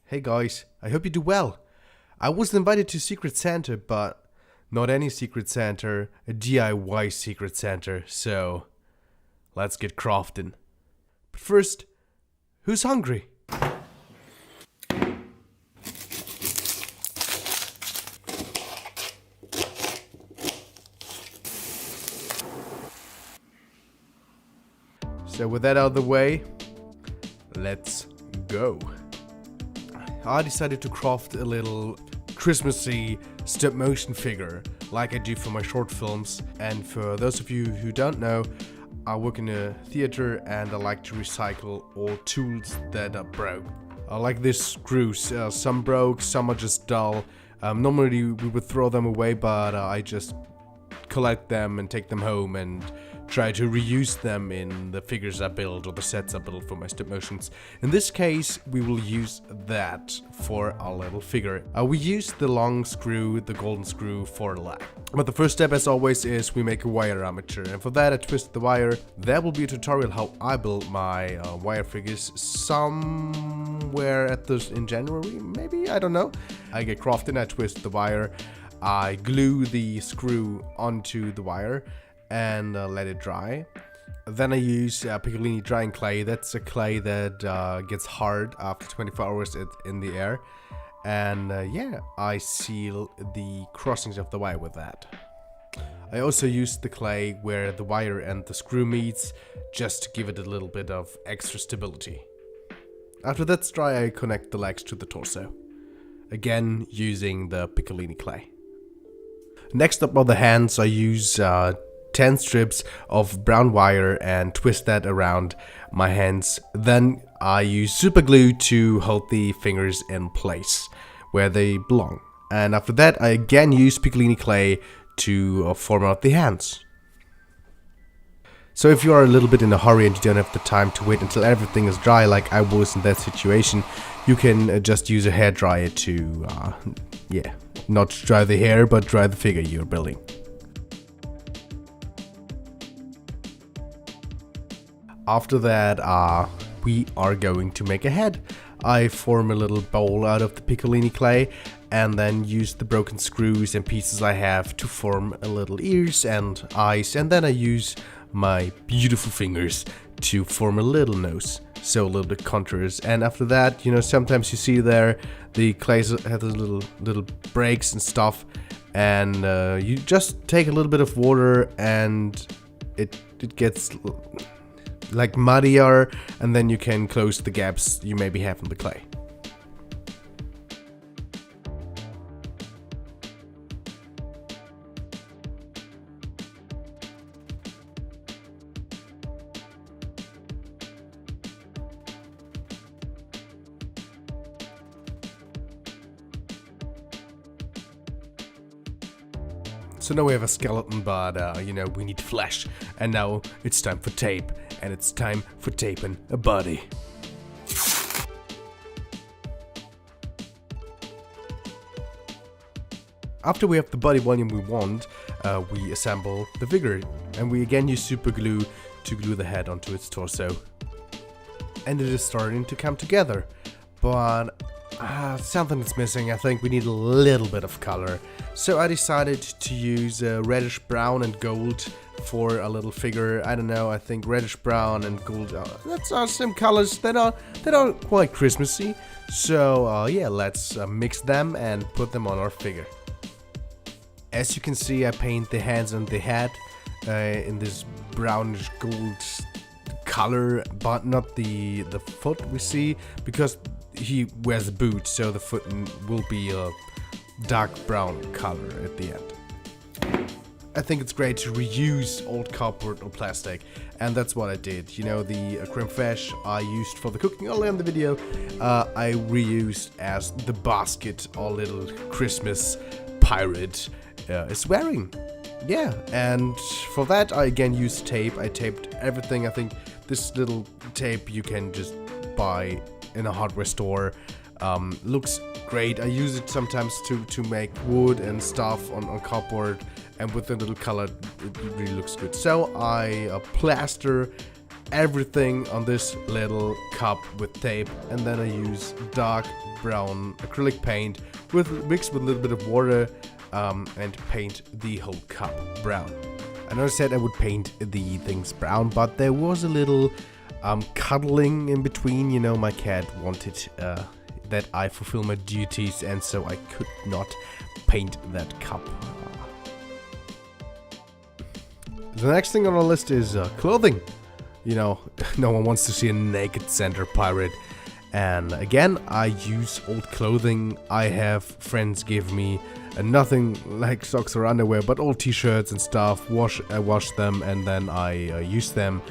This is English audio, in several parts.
Hey guys, I hope you do well. I was invited to Secret Santa, but not any Secret Santa, a DIY Secret Santa, so let's get crafting. But first, who's hungry? So with that out of the way, let's go. I decided to craft a little Christmassy stop motion figure like I do for my short films. And for those of you who don't know, I work in a theater and I like to recycle all tools that are broke. I like these screws, some broke, some are just dull. Normally we would throw them away, but I just collect them and take them home and try to reuse them in the figures I build or the sets I build for my stop motions. In this case, we will use that for our little figure. We use the long screw, the golden screw for the lag. But the first step, as always, is we make a wire armature, and for that I twist the wire. There will be a tutorial how I build my wire figures somewhere in January, maybe, I don't know. I get crafting, I twist the wire, I glue the screw onto the wire and let it dry. Then I use Piccolini drying clay. That's a clay that gets hard after 24 hours in the air. And yeah, I seal the crossings of the wire with that. I also use the clay where the wire and the screw meets, just to give it a little bit of extra stability. After that's dry, I connect the legs to the torso, again using the Piccolini clay. Next up are the hands. I use 10 strips of brown wire and twist that around my hands. Then I use super glue to hold the fingers in place where they belong. And after that I again use Piccolini clay to form out the hands. So if you are a little bit in a hurry and you don't have the time to wait until everything is dry like I was in that situation, you can just use a hairdryer to, not dry the hair but dry the figure you're building. After that, we are going to make a head. I form a little bowl out of the Piccolini clay and then use the broken screws and pieces I have to form a little ears and eyes, and then I use my beautiful fingers to form a little nose, so a little bit contours. And after that, sometimes you see there the clay has little breaks and stuff, and you just take a little bit of water and it gets like muddier, and then you can close the gaps you maybe have in the clay. So now we have a skeleton, but we need flesh, and now it's time for tape, and it's time for taping a body. After we have the body volume we want, we assemble the figure, and we again use super glue to glue the head onto its torso. And it is starting to come together, but something is missing. I think we need a little bit of color. So I decided to use reddish brown and gold for a little figure. I don't know, I think reddish brown and gold, that's some colors that are quite Christmassy. So yeah, let's mix them and put them on our figure. As you can see, I paint the hands and the head in this brownish gold color, but not the foot we see, because he wears a boot, so the foot will be a dark brown color at the end. I think it's great to reuse old cardboard or plastic, and that's what I did. The creme fraiche I used for the cooking earlier in the video, I reused as the basket our little Christmas pirate is wearing. Yeah, and for that I again used tape. I taped everything. I think this little tape you can just buy in a hardware store. Looks great. I use it sometimes to make wood and stuff on cardboard, and with a little color it really looks good. So I plaster everything on this little cup with tape, and then I use dark brown acrylic paint mixed with a little bit of water, and paint the whole cup brown. I know I said I would paint the things brown, but there was a little cuddling in between. You know, my cat wanted that I fulfill my duties, and so I could not paint that cup. The next thing on our list is clothing. You know, no one wants to see a naked center pirate. And again, I use old clothing. I have friends give me nothing like socks or underwear, but old t-shirts and stuff. I wash them, and then I use them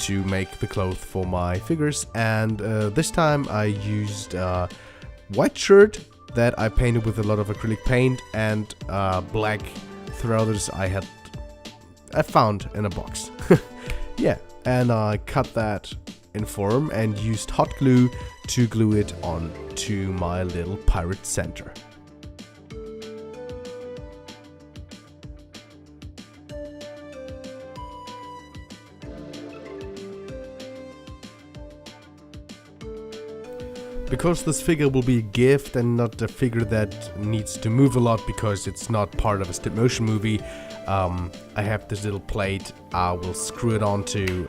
to make the clothes for my figures. And this time I used white shirt that I painted with a lot of acrylic paint, and black trousers I found in a box. Yeah, and I cut that in form and used hot glue to glue it on to my little pirate center. Because this figure will be a gift and not a figure that needs to move a lot because it's not part of a stop motion movie, I have this little plate I will screw it onto.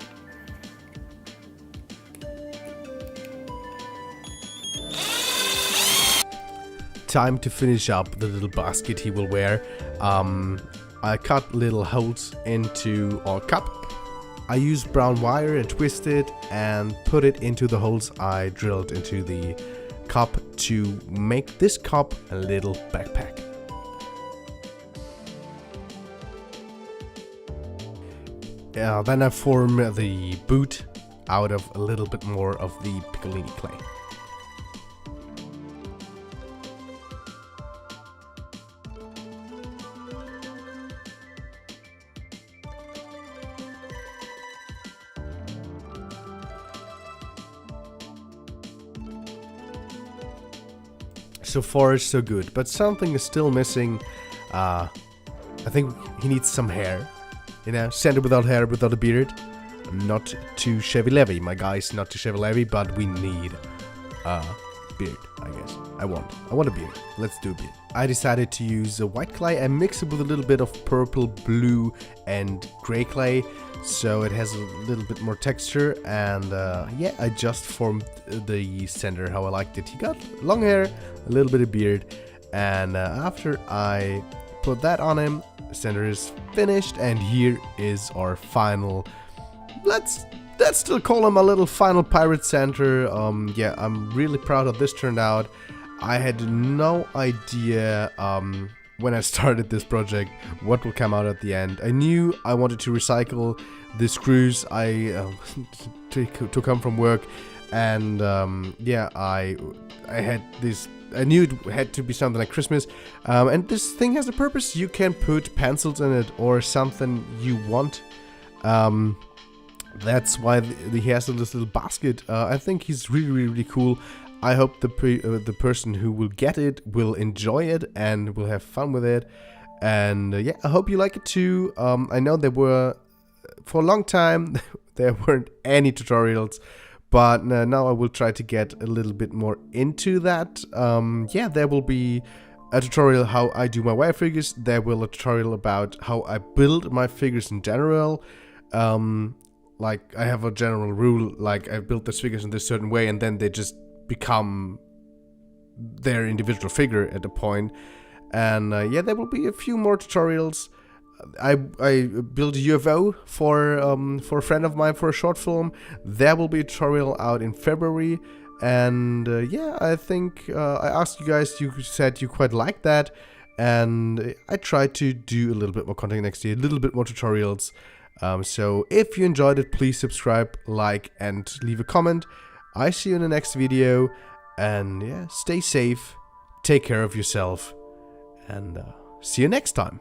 Time to finish up the little basket he will wear. I cut little holes into our cup. I used brown wire and twist it and put it into the holes I drilled into the cup to make this cup a little backpack. Then I form the boot out of a little bit more of the Piccolini clay. So far so good, but something is still missing. I think he needs some hair. You know, Santa without hair, without a beard. Not too Chevy Levy. My guy's not too Chevy Levy, but we need a beard, I guess. I want a beard. Let's do a beard. I decided to use a white clay and mix it with a little bit of purple, blue, and gray clay, so it has a little bit more texture. And yeah, I just formed the center how I liked it. He got long hair, a little bit of beard, and after I put that on him, the center is finished, and here is our final. Let's still call him a little final pirate center. Yeah, I'm really proud of this turned out. I had no idea when I started this project what will come out at the end. I knew I wanted to recycle the screws I took home from work, and yeah, I had this. I knew it had to be something like Christmas, and this thing has a purpose. You can put pencils in it or something you want. That's why he has this little basket. I think he's really cool. I hope the person who will get it will enjoy it and will have fun with it. And yeah, I hope you like it too. I know there were, for a long time, there weren't any tutorials. But now I will try to get a little bit more into that. Yeah, there will be a tutorial how I do my wire figures. There will a tutorial about how I build my figures in general. Like, I have a general rule, like I build these figures in this certain way, and then they just become their individual figure at a point. And yeah, there will be a few more tutorials. I built a UFO for a friend of mine for a short film. There will be a tutorial out in February, and yeah, I think I asked you guys. You said you quite liked that, and I tried to do a little bit more content next year, a little bit more tutorials. So if you enjoyed it, please subscribe, like, and leave a comment. I see you in the next video, and yeah, stay safe, take care of yourself, and see you next time.